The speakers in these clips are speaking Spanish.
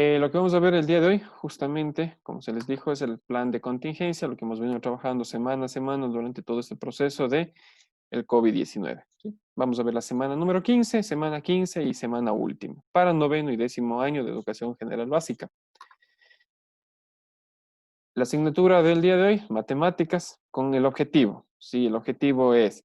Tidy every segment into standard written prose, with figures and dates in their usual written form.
Lo que vamos a ver el día de hoy, justamente, como se les dijo, es el plan de contingencia, lo que hemos venido trabajando semana a semana durante todo este proceso de el COVID-19. ¿Sí? Vamos a ver la semana número 15, semana 15 y semana última, para noveno y décimo año de educación general básica. La asignatura del día de hoy, matemáticas, con el objetivo. Sí, el objetivo es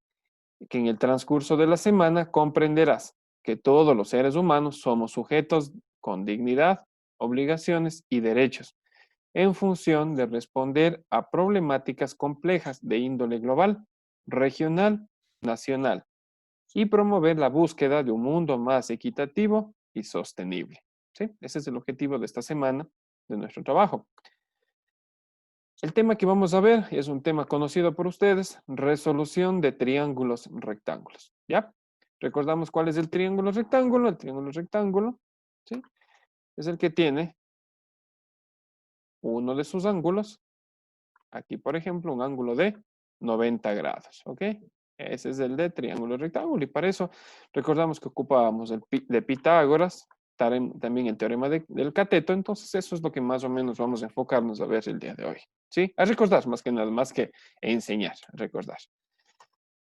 que en el transcurso de la semana comprenderás que todos los seres humanos somos sujetos con dignidad, obligaciones y derechos en función de responder a problemáticas complejas de índole global, regional, nacional y promover la búsqueda de un mundo más equitativo y sostenible. ¿Sí? Ese es el objetivo de esta semana de nuestro trabajo. El tema que vamos a ver es un tema conocido por ustedes, resolución de triángulos rectángulos. ¿Ya? Recordamos cuál es el triángulo rectángulo. El triángulo rectángulo, ¿sí? Es el que tiene uno de sus ángulos. Aquí, por ejemplo, un ángulo de 90 grados, ¿ok? Ese es el de triángulo rectángulo y para eso recordamos que ocupábamos el de Pitágoras, también el teorema del cateto, entonces eso es lo que más o menos vamos a enfocarnos a ver el día de hoy, ¿sí? A recordar más que nada, más que enseñar, a recordar.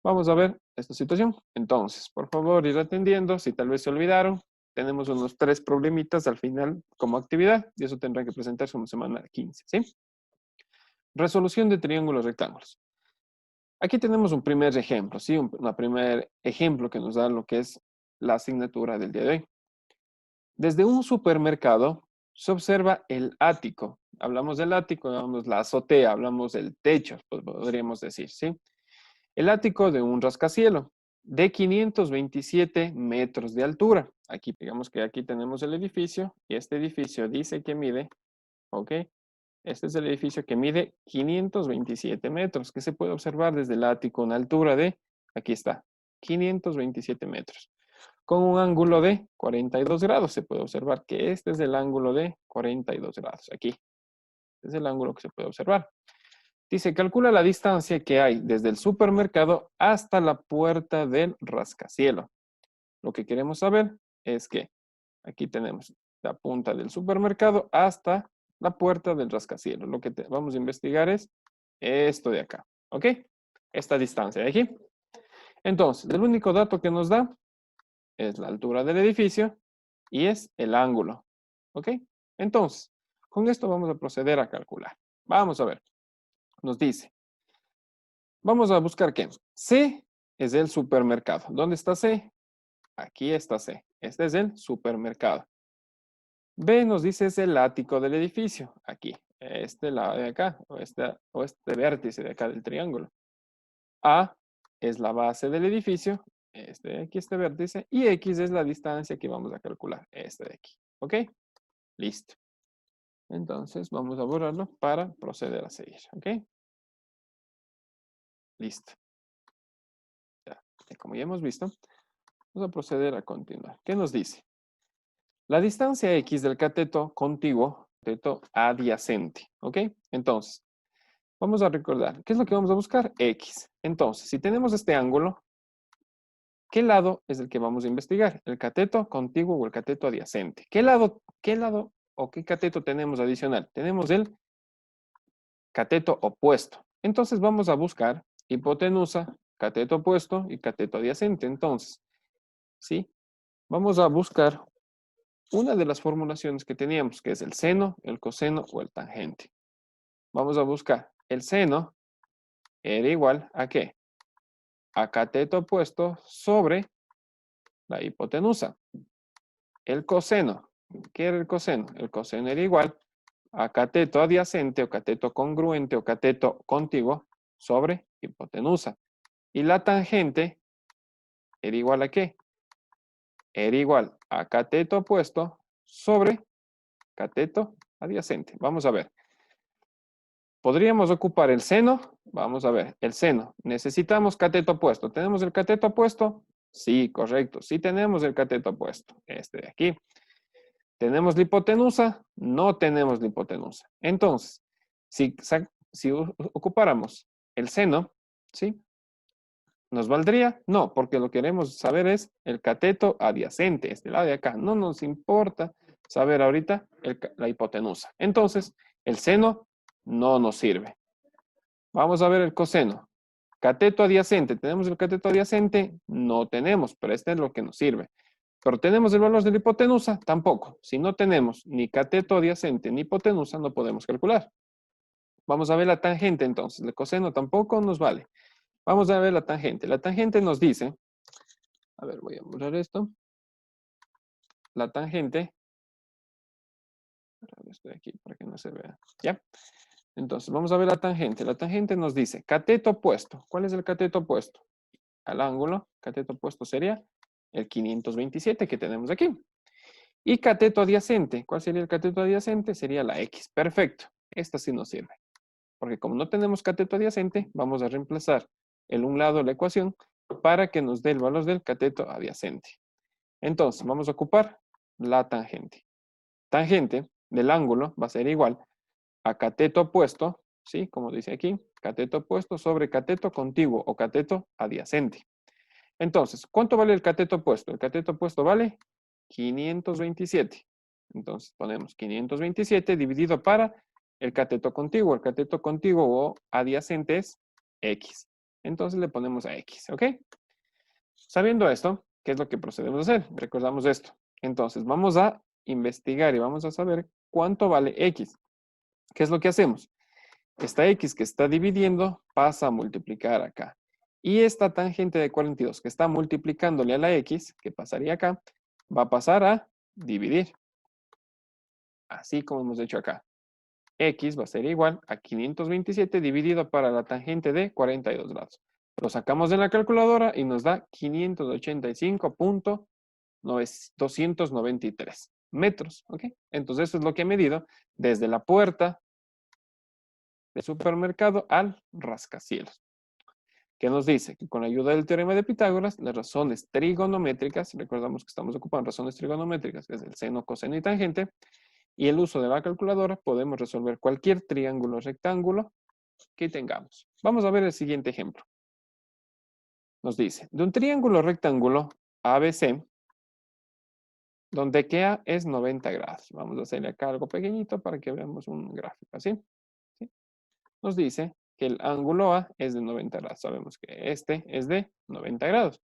Vamos a ver esta situación. Entonces, por favor, ir atendiendo, si tal vez se olvidaron, tenemos unos 3 problemitas al final como actividad y eso tendrá que presentarse como semana 15, ¿sí? Resolución de triángulos rectángulos. Aquí tenemos un primer ejemplo, ¿sí? Un primer ejemplo que nos da lo que es la asignatura del día de hoy. Desde un supermercado se observa el ático. Hablamos del ático, hablamos la azotea, hablamos del techo, pues podríamos decir, ¿sí? El ático de un rascacielos de 527 metros de altura. Aquí, digamos que aquí tenemos el edificio y este edificio dice que mide, ¿ok? Este es el edificio que mide 527 metros, que se puede observar desde el ático, una altura de, aquí está, 527 metros. Con un ángulo de 42 grados, se puede observar que este es el ángulo de 42 grados, aquí. Este es el ángulo que se puede observar. Dice, calcula la distancia que hay desde el supermercado hasta la puerta del rascacielos. Lo que queremos saber es que aquí tenemos la punta del supermercado hasta la puerta del rascacielos. Lo que vamos a investigar es esto de acá, ¿ok? Esta distancia de aquí. Entonces, el único dato que nos da es la altura del edificio y es el ángulo, ¿ok? Entonces, con esto vamos a proceder a calcular. Vamos a ver. Nos dice, vamos a buscar qué. C es el supermercado. ¿Dónde está C? Aquí está C. Este es el supermercado. B nos dice es el ático del edificio, aquí, este lado de acá, o este vértice de acá del triángulo. A es la base del edificio, este de aquí, este vértice, y X es la distancia que vamos a calcular, este de aquí. ¿Ok? Listo. Entonces vamos a borrarlo para proceder a seguir. ¿Ok? Listo. Ya. Y como ya hemos visto, vamos a proceder a continuar. ¿Qué nos dice? La distancia X del cateto contiguo, cateto adyacente. ¿Ok? Entonces, vamos a recordar, ¿qué es lo que vamos a buscar? X. Entonces, si tenemos este ángulo, ¿qué lado es el que vamos a investigar? ¿El cateto contiguo o el cateto adyacente? ¿Qué lado o qué cateto tenemos adicional? Tenemos el cateto opuesto. Entonces, vamos a buscar hipotenusa, cateto opuesto y cateto adyacente. Entonces, ¿sí? Vamos a buscar una de las formulaciones que teníamos, que es el seno, el coseno o el tangente. Vamos a buscar el seno era igual a ¿qué? A cateto opuesto sobre la hipotenusa. El coseno. ¿Qué era el coseno? El coseno era igual a cateto adyacente o cateto congruente o cateto contiguo sobre hipotenusa. Y la tangente era igual a ¿qué? Era igual a cateto opuesto sobre cateto adyacente. Vamos a ver. Podríamos ocupar el seno. Vamos a ver, el seno. Necesitamos cateto opuesto. ¿Tenemos el cateto opuesto? Sí, correcto. Sí tenemos el cateto opuesto. Este de aquí. ¿Tenemos la hipotenusa? No tenemos la hipotenusa. Entonces, si ocupáramos el seno, ¿sí? ¿Nos valdría? No, porque lo que queremos saber es el cateto adyacente, este lado de acá. No nos importa saber ahorita la hipotenusa. Entonces, el seno no nos sirve. Vamos a ver el coseno. Cateto adyacente. ¿Tenemos el cateto adyacente? No tenemos, pero este es lo que nos sirve. Pero ¿tenemos el valor de la hipotenusa? Tampoco. Si no tenemos ni cateto adyacente ni hipotenusa, no podemos calcular. Vamos a ver la tangente entonces. El coseno tampoco nos vale. Vamos a ver la tangente. La tangente nos dice, a ver, voy a borrar esto. La tangente, estoy aquí para que no se vea. ¿Ya? Entonces, vamos a ver la tangente. La tangente nos dice cateto opuesto. ¿Cuál es el cateto opuesto? Al ángulo, cateto opuesto sería el 527 que tenemos aquí. Y cateto adyacente. ¿Cuál sería el cateto adyacente? Sería la X. Perfecto. Esta sí nos sirve. Porque como no tenemos cateto adyacente, vamos a reemplazar el un lado de la ecuación para que nos dé el valor del cateto adyacente. Entonces, vamos a ocupar la tangente. Tangente del ángulo va a ser igual a cateto opuesto, ¿sí? Como dice aquí, cateto opuesto sobre cateto contiguo o cateto adyacente. Entonces, ¿cuánto vale el cateto opuesto? El cateto opuesto vale 527. Entonces, ponemos 527 dividido para el cateto contiguo. El cateto contiguo o adyacente es X. Entonces, le ponemos a X, ¿ok? Sabiendo esto, ¿qué es lo que procedemos a hacer? Recordamos esto. Entonces, vamos a investigar y vamos a saber cuánto vale X. ¿Qué es lo que hacemos? Esta X que está dividiendo pasa a multiplicar acá. Y esta tangente de 42 que está multiplicándole a la X, que pasaría acá, va a pasar a dividir. Así como hemos hecho acá. X va a ser igual a 527 dividido para la tangente de 42 grados. Lo sacamos de la calculadora y nos da 585.293 metros. ¿Ok? Entonces eso es lo que he medido desde la puerta del supermercado al rascacielos. ¿Qué nos dice? Que con la ayuda del teorema de Pitágoras, las razones trigonométricas, recordamos que estamos ocupando razones trigonométricas, que es el seno, coseno y tangente, y el uso de la calculadora, podemos resolver cualquier triángulo rectángulo que tengamos. Vamos a ver el siguiente ejemplo. Nos dice, de un triángulo rectángulo ABC, donde QA es 90 grados. Vamos a hacerle acá algo pequeñito para que veamos un gráfico así. ¿Sí? Nos dice que el ángulo A es de 90 grados. Sabemos que este es de 90 grados.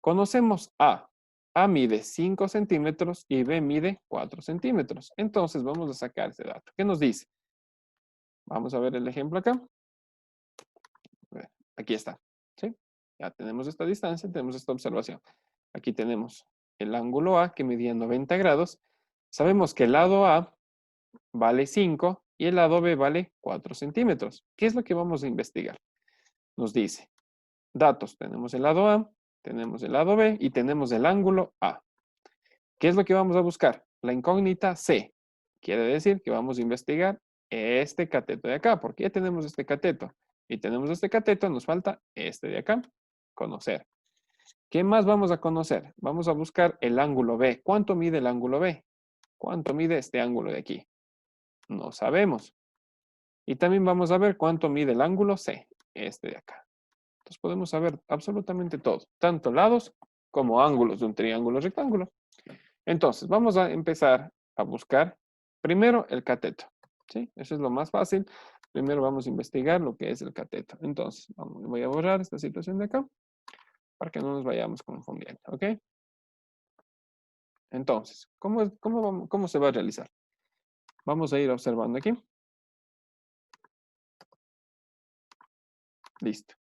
Conocemos A. A mide 5 centímetros y B mide 4 centímetros. Entonces vamos a sacar ese dato. ¿Qué nos dice? Vamos a ver el ejemplo acá. Aquí está. ¿Sí? Ya tenemos esta distancia, tenemos esta observación. Aquí tenemos el ángulo A que medía 90 grados. Sabemos que el lado A vale 5 y el lado B vale 4 centímetros. ¿Qué es lo que vamos a investigar? Nos dice, datos, tenemos el lado A, tenemos el lado B y tenemos el ángulo A. ¿Qué es lo que vamos a buscar? La incógnita C. Quiere decir que vamos a investigar este cateto de acá, porque ya tenemos este cateto. Y tenemos este cateto, nos falta este de acá. Conocer. ¿Qué más vamos a conocer? Vamos a buscar el ángulo B. ¿Cuánto mide el ángulo B? ¿Cuánto mide este ángulo de aquí? No sabemos. Y también vamos a ver cuánto mide el ángulo C, este de acá. Entonces podemos saber absolutamente todo, tanto lados como ángulos de un triángulo rectángulo. Entonces, vamos a empezar a buscar primero el cateto. ¿Sí? Eso es lo más fácil. Primero vamos a investigar lo que es el cateto. Entonces, voy a borrar esta situación de acá para que no nos vayamos confundiendo. ¿Ok? Entonces, ¿cómo se va a realizar? Vamos a ir observando aquí. Listo.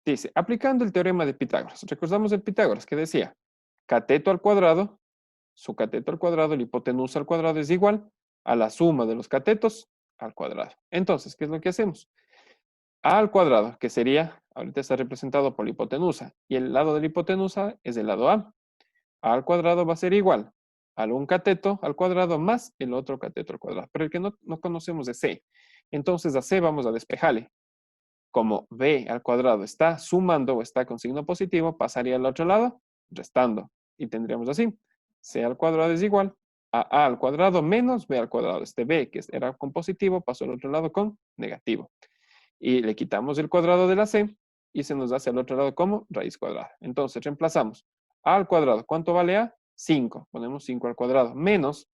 Dice, aplicando el teorema de Pitágoras. Recordamos el Pitágoras que decía, cateto al cuadrado, su cateto al cuadrado, la hipotenusa al cuadrado es igual a la suma de los catetos al cuadrado. Entonces, ¿qué es lo que hacemos? A al cuadrado, que sería, ahorita está representado por la hipotenusa, y el lado de la hipotenusa es el lado A. A al cuadrado va a ser igual al un cateto al cuadrado más el otro cateto al cuadrado. Pero el que no conocemos es C. Entonces a C vamos a despejarle. Como B al cuadrado está sumando o está con signo positivo, pasaría al otro lado restando. Y tendríamos así. C al cuadrado es igual a al cuadrado menos B al cuadrado. Este B, que era con positivo, pasó al otro lado con negativo. Y le quitamos el cuadrado de la C y se nos hace al otro lado como raíz cuadrada. Entonces reemplazamos A al cuadrado. ¿Cuánto vale A? 5. Ponemos 5 al cuadrado. Menos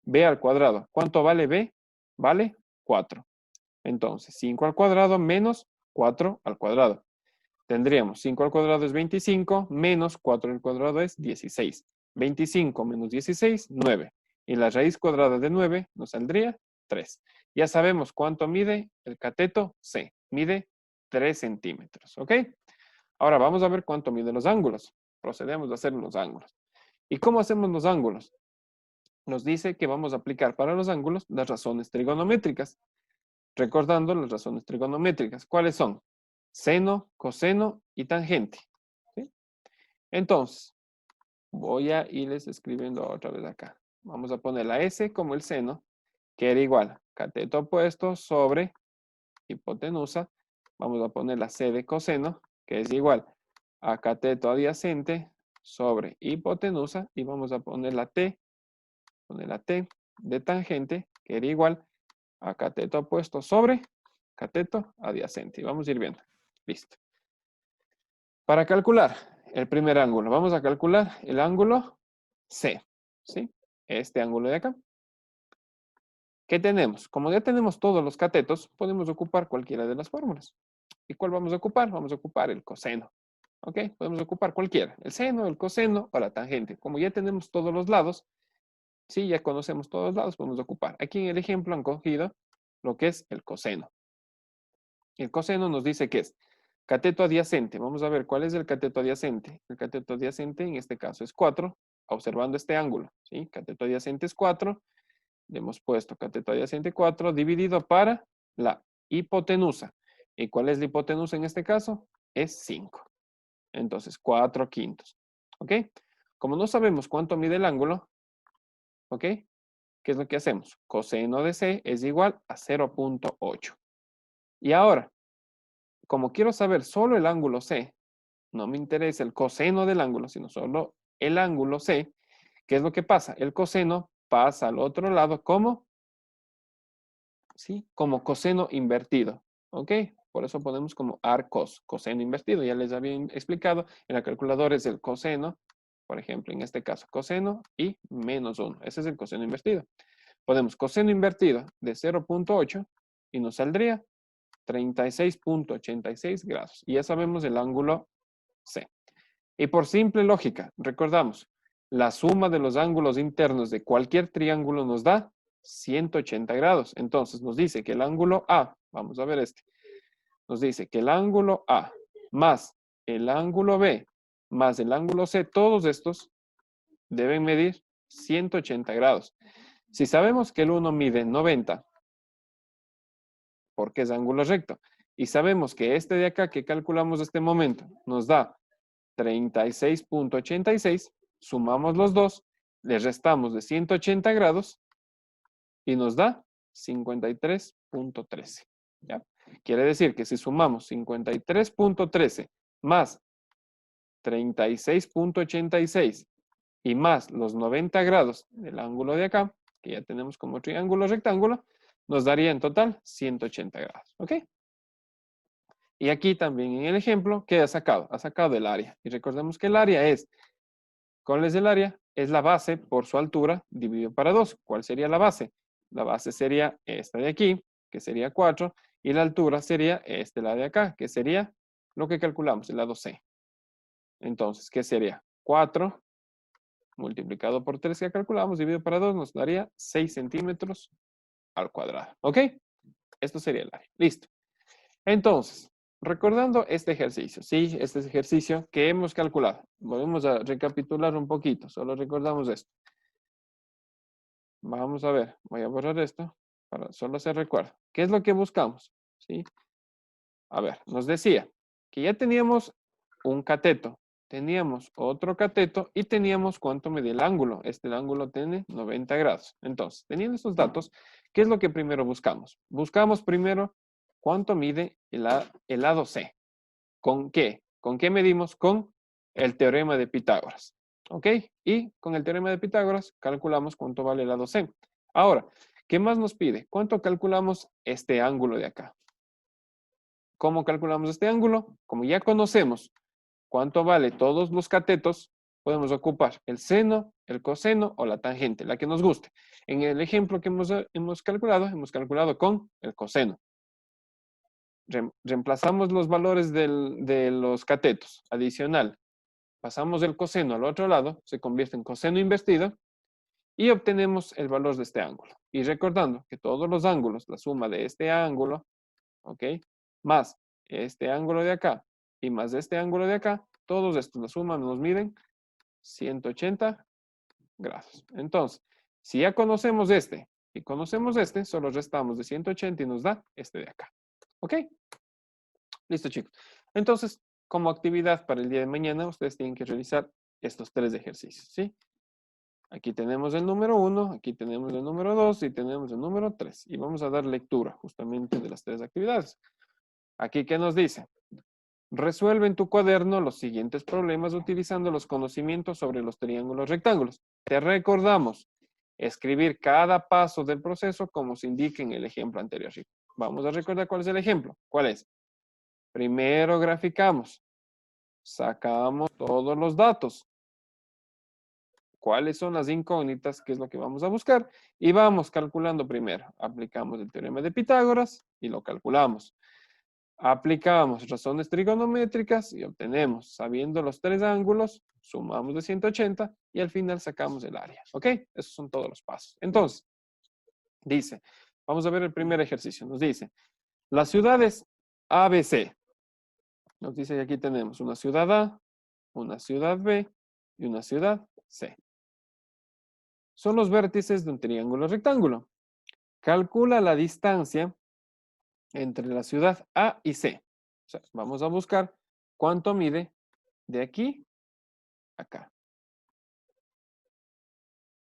b al cuadrado. ¿Cuánto vale b? Vale 4. Entonces, 5 al cuadrado menos 4 al cuadrado. Tendríamos 5 al cuadrado es 25, menos 4 al cuadrado es 16. 25 menos 16, 9. Y la raíz cuadrada de 9 nos saldría 3. Ya sabemos cuánto mide el cateto C. Mide 3 centímetros, ¿ok? Ahora vamos a ver cuánto miden los ángulos. Procedemos a hacer los ángulos. ¿Y cómo hacemos los ángulos? Nos dice que vamos a aplicar para los ángulos las razones trigonométricas. Recordando las razones trigonométricas. ¿Cuáles son? Seno, coseno y tangente. ¿Sí? Entonces, voy a irles escribiendo otra vez acá. Vamos a poner la S como el seno, que era igual a cateto opuesto sobre hipotenusa. Vamos a poner la C de coseno, que es igual a cateto adyacente sobre hipotenusa. Y vamos a poner la T de tangente, que era igual a cateto opuesto sobre cateto adyacente. Y vamos a ir viendo. Listo. Para calcular el primer ángulo, vamos a calcular el ángulo C. ¿Sí? Este ángulo de acá. ¿Qué tenemos? Como ya tenemos todos los catetos, podemos ocupar cualquiera de las fórmulas. ¿Y cuál vamos a ocupar? Vamos a ocupar el coseno. ¿Ok? Podemos ocupar cualquiera. El seno, el coseno o la tangente. Como ya tenemos todos los lados, sí, ya conocemos todos los lados, podemos ocupar. Aquí en el ejemplo han cogido lo que es el coseno. El coseno nos dice que es cateto adyacente. Vamos a ver cuál es el cateto adyacente. El cateto adyacente en este caso es 4, observando este ángulo. ¿Sí? Cateto adyacente es 4. Le hemos puesto cateto adyacente 4 dividido para la hipotenusa. ¿Y cuál es la hipotenusa en este caso? Es 5. Entonces, 4 quintos. ¿Ok? Como no sabemos cuánto mide el ángulo, ¿ok? ¿Qué es lo que hacemos? Coseno de C es igual a 0.8. Y ahora, como quiero saber solo el ángulo C, no me interesa el coseno del ángulo, sino solo el ángulo C, ¿qué es lo que pasa? El coseno pasa al otro lado como, ¿sí? Como coseno invertido, ¿ok? Por eso ponemos como arcos, coseno invertido. Ya les había explicado, en la calculadora es el coseno, por ejemplo, en este caso, coseno y menos 1. Ese es el coseno invertido. Ponemos coseno invertido de 0.8 y nos saldría 36.86 grados. Y ya sabemos el ángulo C. Y por simple lógica, recordamos, la suma de los ángulos internos de cualquier triángulo nos da 180 grados. Entonces nos dice que el ángulo A, vamos a ver este, nos dice que el ángulo A más el ángulo B más el ángulo C, todos estos deben medir 180 grados. Si sabemos que el uno mide 90, porque es ángulo recto, y sabemos que este de acá que calculamos este momento nos da 36.86, sumamos los dos, le restamos de 180 grados y nos da 53.13. ¿Ya? Quiere decir que si sumamos 53.13 más 36.86 y más los 90 grados del ángulo de acá, que ya tenemos como triángulo rectángulo, nos daría en total 180 grados. ¿Ok? Y aquí también en el ejemplo, ¿qué ha sacado? Ha sacado el área. Y recordemos que el área es, ¿cuál es el área? Es la base por su altura dividido para 2. ¿Cuál sería la base? La base sería esta de aquí, que sería 4, y la altura sería este lado de acá, que sería lo que calculamos, el lado C. Entonces, ¿qué sería? 4 multiplicado por 3 que calculamos, dividido para 2, nos daría 6 centímetros al cuadrado. ¿Ok? Esto sería el área. Listo. Entonces, recordando este ejercicio, ¿sí? Este ejercicio que hemos calculado. Volvemos a recapitular un poquito, solo recordamos esto. Vamos a ver, voy a borrar esto para solo hacer recuerdo. ¿Qué es lo que buscamos? ¿Sí? A ver, nos decía que ya teníamos un cateto, teníamos otro cateto y teníamos cuánto mide el ángulo. Este ángulo tiene 90 grados. Entonces, teniendo estos datos, ¿qué es lo que primero buscamos? Buscamos primero cuánto mide el lado C. ¿Con qué? ¿Con qué medimos? Con el teorema de Pitágoras. ¿Ok? Y con el teorema de Pitágoras calculamos cuánto vale el lado C. Ahora, ¿qué más nos pide? ¿Cuánto calculamos este ángulo de acá? ¿Cómo calculamos este ángulo? Como ya conocemos cuánto vale todos los catetos, podemos ocupar el seno, el coseno o la tangente, la que nos guste. En el ejemplo que hemos calculado con el coseno. Reemplazamos los valores de los catetos. Adicional, pasamos el coseno al otro lado, se convierte en coseno invertido y obtenemos el valor de este ángulo. Y recordando que todos los ángulos, la suma de este ángulo, ¿ok? Más este ángulo de acá y más este ángulo de acá, todos estos, la suma nos miden 180 grados. Entonces, si ya conocemos este y conocemos este, solo restamos de 180 y nos da este de acá. ¿Ok? Listo, chicos. Entonces, como actividad para el día de mañana, ustedes tienen que realizar estos 3 ejercicios, ¿sí? Aquí tenemos el número 1, aquí tenemos el número 2 y tenemos el número 3. Y vamos a dar lectura justamente de las 3 actividades. Aquí, ¿qué nos dice? Resuelve en tu cuaderno los siguientes problemas utilizando los conocimientos sobre los triángulos rectángulos. Te recordamos escribir cada paso del proceso como se indica en el ejemplo anterior. Vamos a recordar cuál es el ejemplo. ¿Cuál es? Primero graficamos. Sacamos todos los datos. ¿Cuáles son las incógnitas? ¿Qué es lo que vamos a buscar? Y vamos calculando primero. Aplicamos el teorema de Pitágoras y lo calculamos. Aplicamos razones trigonométricas y obtenemos, sabiendo los 3 ángulos, sumamos de 180 y al final sacamos el área. ¿Ok? Esos son todos los pasos. Entonces, dice, vamos a ver el primer ejercicio. Nos dice, las ciudades ABC. Nos dice que aquí tenemos una ciudad A, una ciudad B y una ciudad C. Son los vértices de un triángulo rectángulo. Calcula la distancia entre la ciudad A y C. O sea, vamos a buscar cuánto mide de aquí a acá.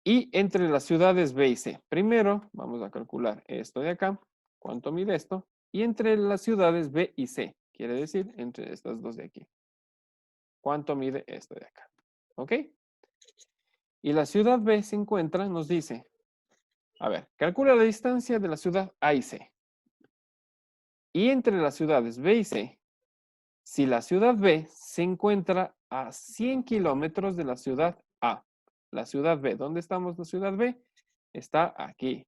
Y entre las ciudades B y C. Primero, vamos a calcular esto de acá. ¿Cuánto mide esto? Y entre las ciudades B y C. Quiere decir, entre estas dos de aquí. ¿Cuánto mide esto de acá? ¿Ok? Y la ciudad B se encuentra, nos dice, a ver, calcula la distancia de la ciudad A y C. Y entre las ciudades B y C, si la ciudad B se encuentra a 100 kilómetros de la ciudad A. La ciudad B, ¿dónde estamos la ciudad B? Está aquí.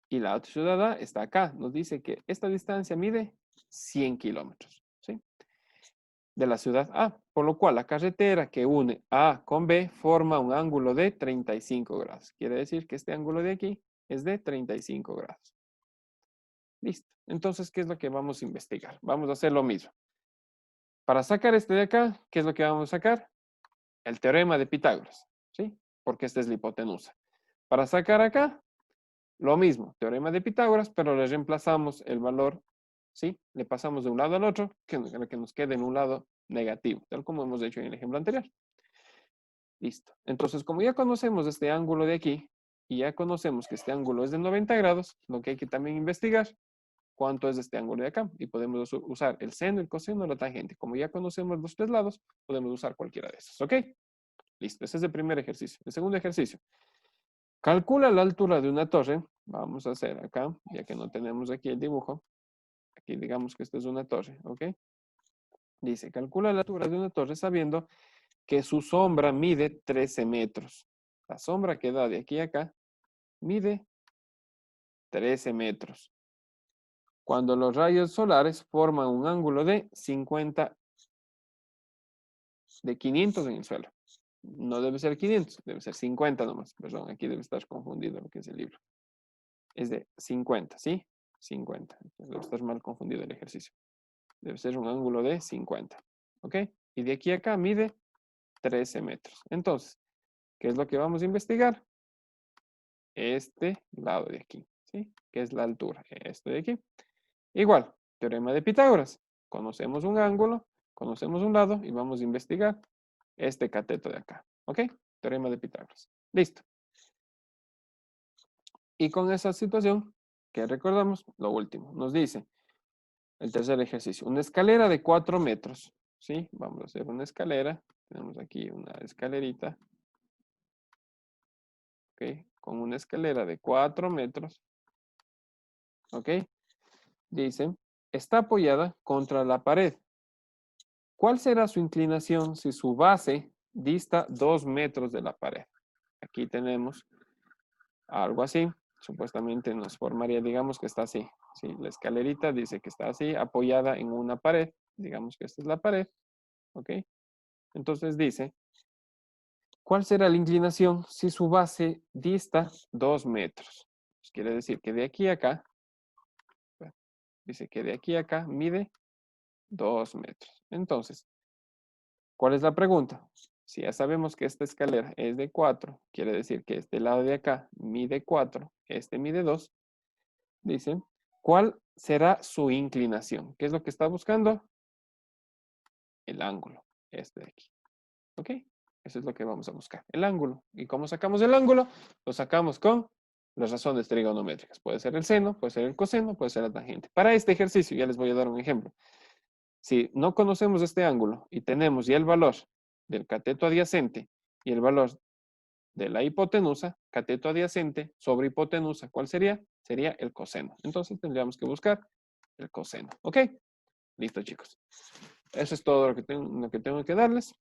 Y la otra ciudad A está acá. Nos dice que esta distancia mide 100 kilómetros, ¿sí? De la ciudad A. Por lo cual la carretera que une A con B forma un ángulo de 35 grados. Quiere decir que este ángulo de aquí es de 35 grados. Listo. Entonces, ¿qué es lo que vamos a investigar? Vamos a hacer lo mismo. Para sacar este de acá, ¿qué es lo que vamos a sacar? El teorema de Pitágoras, ¿sí? Porque esta es la hipotenusa. Para sacar acá, lo mismo, teorema de Pitágoras, pero le reemplazamos el valor, ¿sí? Le pasamos de un lado al otro, que nos quede en un lado negativo, tal como hemos hecho en el ejemplo anterior. Listo. Entonces, como ya conocemos este ángulo de aquí, y ya conocemos que este ángulo es de 90 grados, lo que hay que también investigar, cuánto es este ángulo de acá. Y podemos usar el seno, el coseno, la tangente. Como ya conocemos los 3 lados, podemos usar cualquiera de esos, ¿ok? Listo, ese es el primer ejercicio. El segundo ejercicio. Calcula la altura de una torre. Vamos a hacer acá, ya que no tenemos aquí el dibujo. Aquí digamos que esto es una torre, ¿ok? Dice, calcula la altura de una torre sabiendo que su sombra mide 13 metros. La sombra que da de aquí a acá mide 13 metros. Cuando los rayos solares forman un ángulo de 500 en el suelo. No debe ser 500, debe ser 50 nomás. Perdón, aquí debe estar confundido lo que es el libro. Es de 50, ¿sí? 50. Debe estar mal confundido el ejercicio. Debe ser un ángulo de 50. ¿Ok? Y de aquí a acá mide 13 metros. Entonces, ¿qué es lo que vamos a investigar? Este lado de aquí, ¿sí? Que es la altura. Esto de aquí. Igual, teorema de Pitágoras. Conocemos un ángulo, conocemos un lado y vamos a investigar este cateto de acá. ¿Ok? Teorema de Pitágoras. Listo. Y con esa situación, que recordamos, lo último, nos dice el tercer ejercicio, una escalera de 4 metros. ¿Sí? Vamos a hacer una escalera. Tenemos aquí una escalerita. ¿Ok? Con una escalera de 4 metros. ¿Ok? Dice, está apoyada contra la pared. ¿Cuál será su inclinación si su base dista 2 metros de la pared? Aquí tenemos algo así. Supuestamente nos formaría, digamos que está así. Sí, la escalerita dice que está así, apoyada en una pared. Digamos que esta es la pared. ¿Ok? Entonces dice, ¿cuál será la inclinación si su base dista 2 metros? Pues quiere decir que de aquí a acá, bueno, dice que de aquí a acá mide 2 metros. Entonces, ¿cuál es la pregunta? Si ya sabemos que esta escalera es de 4, quiere decir que este lado de acá mide 4, este mide 2, dice, ¿cuál será su inclinación? ¿Qué es lo que está buscando? El ángulo, este de aquí. ¿Ok? Eso es lo que vamos a buscar, el ángulo. ¿Y cómo sacamos el ángulo? Lo sacamos con las razones trigonométricas. Puede ser el seno, puede ser el coseno, puede ser la tangente. Para este ejercicio ya les voy a dar un ejemplo. Si no conocemos este ángulo y tenemos ya el valor del cateto adyacente y el valor de la hipotenusa, cateto adyacente sobre hipotenusa, ¿cuál sería? Sería el coseno. Entonces tendríamos que buscar el coseno. ¿Ok? Listo, chicos. Eso es todo lo que tengo que darles.